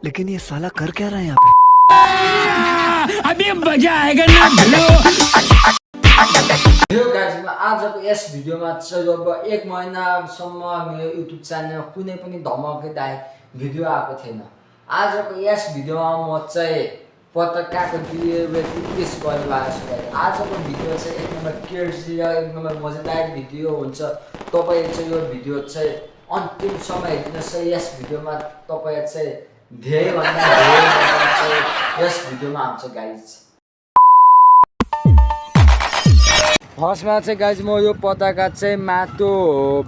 लेकिन ये साला कर क्या रहा है यहाँ पे? अभी मजा आएगा ना भिलो। यो गाइजमा आजको यस भिडियोमा चाहिँ अब 1 महिनासम्म मेरो युट्युब च्यानलमा कुनै पनि धमकदायक भिडियो आएको थिएन। आजको यस भिडियोमा म चाहिँ पत्रकारको व्यक्ति पेश गर्ने भएको छु। आजको भिडियो चाहिँ एक नम्बर क्रेजी र एक नम्बर मजेदार भिडियो हुन्छ। तपाईले चाहिँ यो भिडियो चाहिँ अन्तिमसम्म हेर्नुहोस्। यस भिडियोमा तपाईले चाहिँ धेरैभन्दा धेरै चाहिँ यस भिडियोमा हुन्छ गाइज। फर्स्टमा चाहिँ गाइज म यो पताका चाहिँ माटो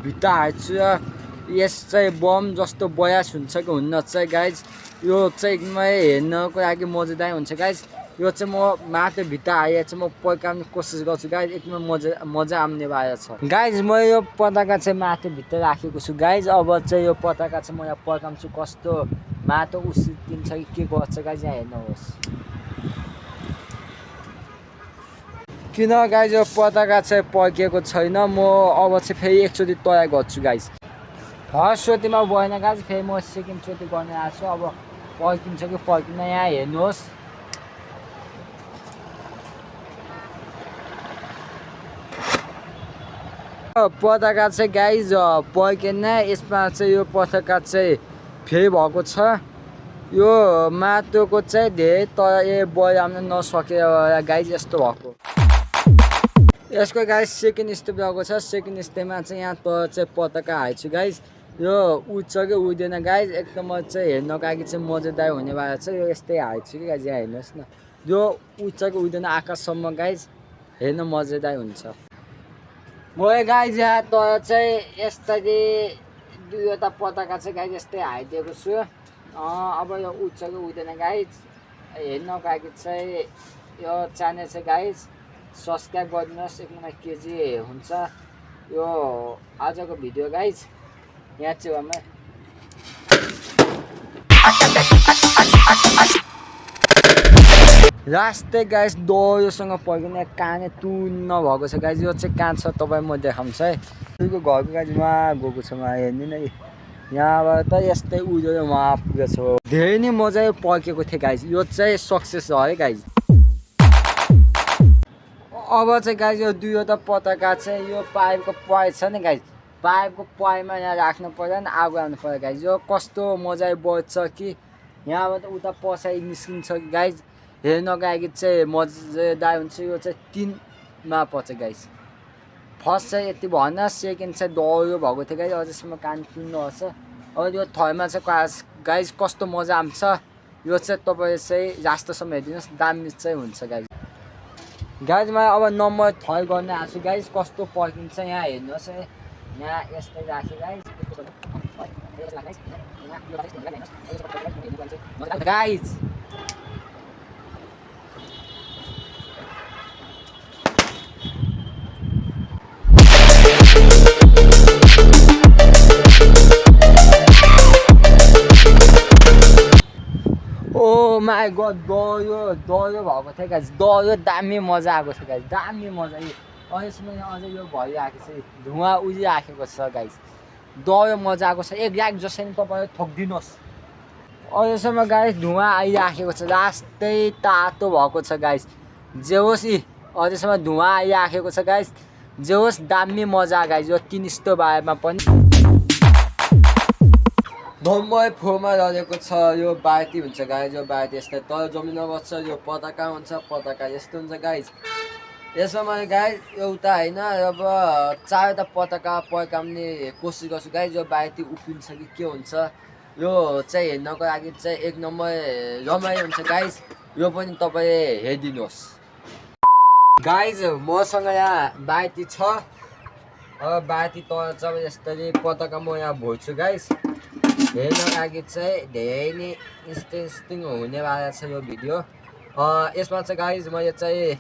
भित्ता हाल्छु र यस चाहिँ बम जस्तो बयास हुन्छ कि हुन्न चाहिँ गाइज यो चाहिँ एकदमै हेर्नको लागि मजेदार हुन्छ गाइज। यो चाहिँ म माटो भित्ता हालेर चाहिँ म पड्काउने कोसिस गर्छु गाइज। एकदमै मजा आउने भएको छ गाइज। म यो पताका चाहिँ माटो भित्र राखेको छु गाइज। अब चाहिँ यो पताका चाहिँ म यहाँ पड्काउँछु। कस्तो माटो उसिन्छ कि के गर्छ गाइज यहाँ हेर्नुहोस्। किन गाइज यो पताका चाहिँ पड्केको छैन। म अब चाहिँ फेरि एकचोटि तयार गर्छु गाइज। फर्स्टचोटिमा भएन गाइज, फेरि म सेकेन्डचोटि गर्न आएको छु। अब पड्किन्छ कि पड्किन यहाँ हेर्नुहोस्। पताका चाहिँ गाइज पड्केन। यसमा चाहिँ यो पताका चाहिँ फेरि भएको छ। यो माटोको चाहिँ धेरै तर बयाउन नसकेर गाइज यस्तो भएको। यसको गाइज सेकेन्ड स्टेप रहेको छ। सेकेन्ड स्टेपमा चाहिँ यहाँ त चाहिँ पताका हाल्छु गाइज। यो उठ्छ कि उठ्दैन गाइज एकदम चाहिँ हेर्नको लागि चाहिँ मजेदार हुने भएको छ। यो यस्तै हाल्छु कि गाइज यहाँ हेर्नुहोस् न। यो उठ्छ कि उठ्दैन आकाशसम्म गाइज हेर्न मजेदार हुन्छ। म गाइज यहाँ त चाहिँ यस्तरी दुईवटा पताका चाहिँ गाइज यस्तै हालिदिएको छु। अब यो उठ्छ कि उठ्दैन गाइज हेर्नको लागि चाहिँ यो च्यानल चाहिँ गाइज सब्सक्राइब गरिदिनुहोस्। एक नम्बर केजी हुन्छ यो आजको भिडियो गाइज। यहाँ चाहिँ लास्टै गाइज दोयोसँग पड्किन काने तुन्न भएको छ गाइज। यो चाहिँ कहाँ छ तपाईँ म देखाउँछु है। तपाईँको घरको गाइज उहाँ गएको छ उहाँ हेर्नु नै। यहाँबाट त यस्तै उयो उहाँ पुगेको छ। धेरै नै मजा पड्केको थियो गाइज। यो चाहिँ सक्सेस हो है गाइज। अब चाहिँ गाइज यो दुईवटा पताका चाहिँ यो पाइपको पोइन्ट छ नि गाइज। पाइपको पोइन्टमा यहाँ राख्नु पर्यो नि आगो हाल्नु पर्यो गाइज। यो कस्तो मजाले बज्छ कि यहाँबाट उता पसाइ निस्किन्छ कि गाइज हेर्नको लागि चाहिँ मजेदार हुन्छ। यो चाहिँ 3मा पर्छ गाइज। फर्स्ट चाहिँ यति भएन, सेकेन्ड चाहिँ डह्रो भएको थियो गाइज। अझैसम्म कान किन्नुपर्छ। अब यो थर्डमा चाहिँ गाइज कस्तो मजा आउँछ। यो चाहिँ तपाईँ चाहिँ लास्टसम्म हेरिदिनुहोस् दामी चाहिँ हुन्छ गाइज। गाइजमा अब नम्बर 3 गर्न आएको छु गाइज। कस्तो पर्किन्छ यहाँ हेर्नुहोस् है। यहाँ यस्तै राखेँ guys. Guys oh my god डह्रो भएको थियो गाइज। डह्रो दामी मजा आएको थियो गाइज। दामी मजा अहिलेसम्म यहाँ अझै यो भइरहेको छ। धुवा उडिराखेको छ गाइज। डह्रो मजा आएको छ। एक लाख जसरी तपाईँले ठोकिदिनुहोस्। अहिलेसम्म गाइज धुवा आइराखेको छ। लास्टै तातो भएको छ गाइज। जे होस् अहिलेसम्म धुवा आइराखेको छ गाइज। जे होस् दामी मजा गाइज। यो 3 स्टोभ बारेमा पनि नम्बर 4मा रहेको छ। यो बाल्टी हुन्छ गाइज। यो बाल्टी यस्तै तल जमिन बस्छ। यो पताका हुन्छ। पताका यस्तो हुन्छ गाइज। यसमा मैले गाइज एउटा होइन अब 4वटा पताका पड्काउने कोसिस गर्छु गाइज। यो बाल्टी उफ्रिन्छ कि के हुन्छ यो चाहिँ हेर्नको लागि चाहिँ एक नम्बर रमाइलो हुन्छ गाइज। यो पनि तपाईँ हेरिदिनुहोस् गाइज। मसँग यहाँ बाल्टी छ। अब बाल्टी तल चाहिँ यस्तरी पताका म यहाँ भर्छु गाइज। हेर्नको लागि चाहिँ धेरै नै इन्ट्रेस्टिङ हुनेवाला छ यो भिडियो। यसमा चाहिँ गाइज मैले चाहिँ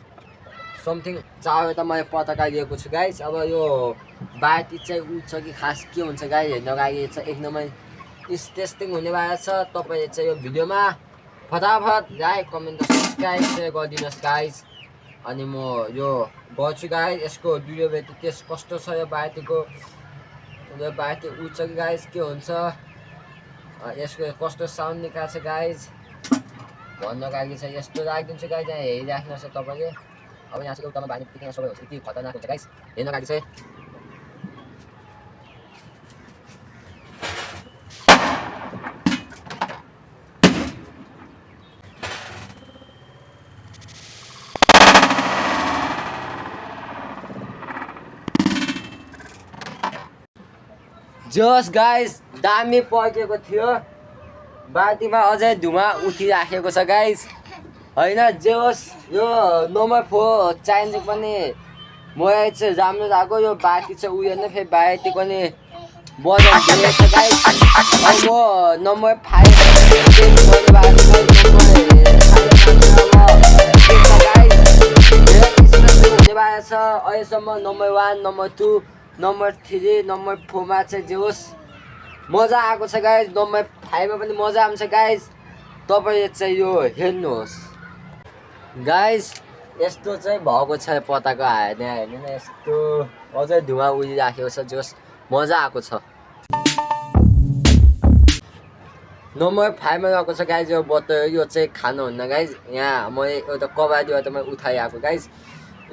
समथिङ 4वटा मैले पताका लिएको छु गाइज। अब यो बाल्टी चाहिँ उठ्छ कि खास के हुन्छ गाइज हेर्नको लागि चाहिँ एक नम्बर इन्ट्रेस्टिङ हुनेवाला छ। तपाईँले चाहिँ यो भिडियोमा फटाफट लाइक कमेन्ट र सब्सक्राइब सेयर गरिदिनुहोस् गाइज। अनि म यो गर्छु गाइज। यसको ड्युरेबिलिटी टेस्ट कस्तो छ यो बाल्टीको। यो बाल्टी उठ्छ कि गाइज के हुन्छ यसको कस्तो साउन्ड निकाल्छ गाइज भन्न लागि छ यस्तो राखिदिन्छु गाइज यहाँ हेरिराख्नुहोस् तपाईँले अब यहाँ चाहिँ एउटामा बानी पिक्ने सबै हुन्छ यति खतरनाक हुन्छ गाइज हेर्न लागि चाहिँ जस गाइज दामी पकेको थियो बाटीमा अझै धुवा उठिराखेको छ गाइज होइन जे होस् यो नम्बर 4 चाहिन्छ पनि मलाई चाहिँ राम्रो लाग्यो यो बाटी चाहिँ उयो नै फेरि बाटी पनि बजाउनु छ गाइज अब म नम्बर 5 अहिलेसम्म नम्बर 1 नम्बर 2 नम्बर 3 नम्बर 4 मा चाहिँ जे होस् मजा आएको छ गाइज नम्बर 5 मा पनि मजा आउँछ गाइज तपाईँले चाहिँ यो हेर्नुहोस् गाइज यस्तो चाहिँ भएको छ पताको हेर्ने यस्तो अझै धुवा उडिराखेको छ जे होस् मजा आएको छ नम्बर 5 मा रहेको छ गाइज यो बत्तर यो चाहिँ खानुहुन्न गाइज यहाँ मैले एउटा कबाडीबाट मैले उठाइआएको गाइज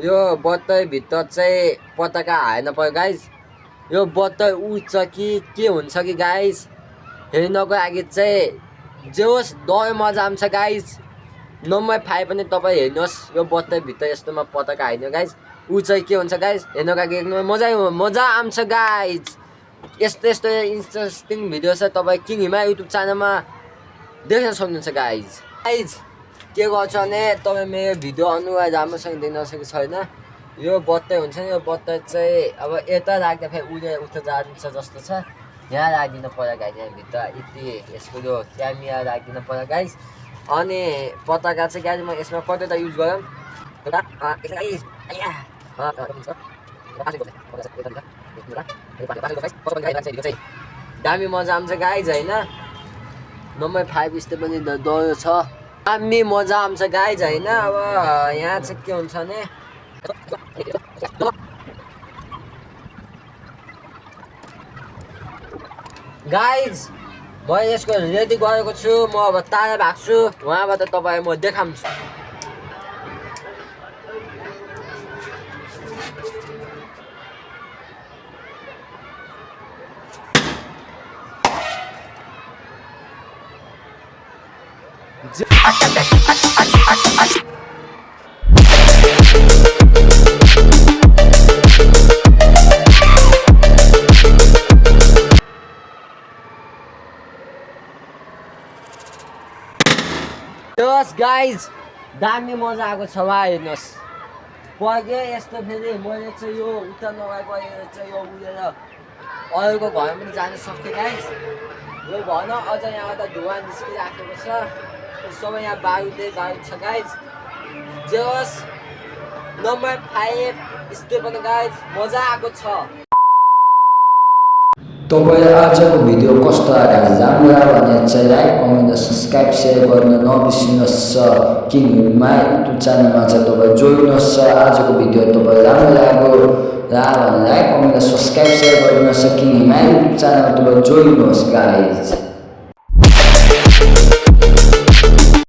यो बत्तरभित्र चाहिँ पताका हाल्न पर्यो गाइज यो बत्तर उठ्छ कि के हुन्छ कि गाइज हेर्नको लागि चाहिँ जे होस् दय मजा आउँछ गाइज नम्बर 5 पनि तपाईँ हेर्नुहोस् यो बत्तरभित्र यस्तोमा पताका हाल्नु गाइज ऊ चाहिँ के हुन्छ गाइज हेर्नको लागि एकदमै मजा आउँछ गाइज यस्तो यस्तो इन्ट्रेस्टिङ भिडियो छ तपाईँ किङ हिमा युट्युब च्यानलमा देख्न सक्नुहुन्छ गाइज के गर्छ भने तपाईँ मेरो भिडियो अनुहार राम्रोसँग देख्न सकेको छैन यो बत्तर हुन्छ नि यो बत्तर चाहिँ अब यता राख्दा फेरि उडेर उठ्न जान्छ जस्तो छ यहाँ राखिदिनु पर्यो गाइज यहाँभित्र यति यसको यो क्यामेरा राखिदिनु पर्यो गाइज अनि पताका चाहिँ गाइज म यसमा कतिवटा युज गरौँ दामी मजा आउँछ गाइज होइन नम्बर 5 यस्तो पनि डर छ दामी मजा आउँछ गाइज होइन अब यहाँ चाहिँ के हुन्छ भने गाइज म यसको रेडी गरेको छु म अब टाढा भाग्छु उहाँबाट तपाईँ म देखाउँछु गाइज दामी मजा आएको छ वा हेर्नुहोस् पगे यस्तो फेरि मैले चाहिँ यो उता नगएर चाहिँ यो उडेर अरूको घरमा पनि जान सक्थेँ गाइज यो भन अझ यहाँबाट धुवा निस्किराखेको छ सबै यहाँ बारुद छ गाइज जे होस् नम्बर 5 यस्तो पनि गाइज मजा आएको छ तपाईलाई आजको भिडियो कस्तो लाग्यो राम्रो लाग्यो भने चाहिँ लाइक कमेन्ट र सब्स्क्राइब सेयर गर्न नबिर्सिनुहोस् किङ हिमा युट्युब च्यानलमा चाहिँ तपाईँ जोड्नुहोस् आजको भिडियो तपाईँ राम्रो लाग्यो भने लाइक कमेन्ट र सब्स्क्राइब सेयर गरिदिनुहोस् किङ हिमा युट्युब च्यानलमा तपाईँ जोड्नुहोस् गाइज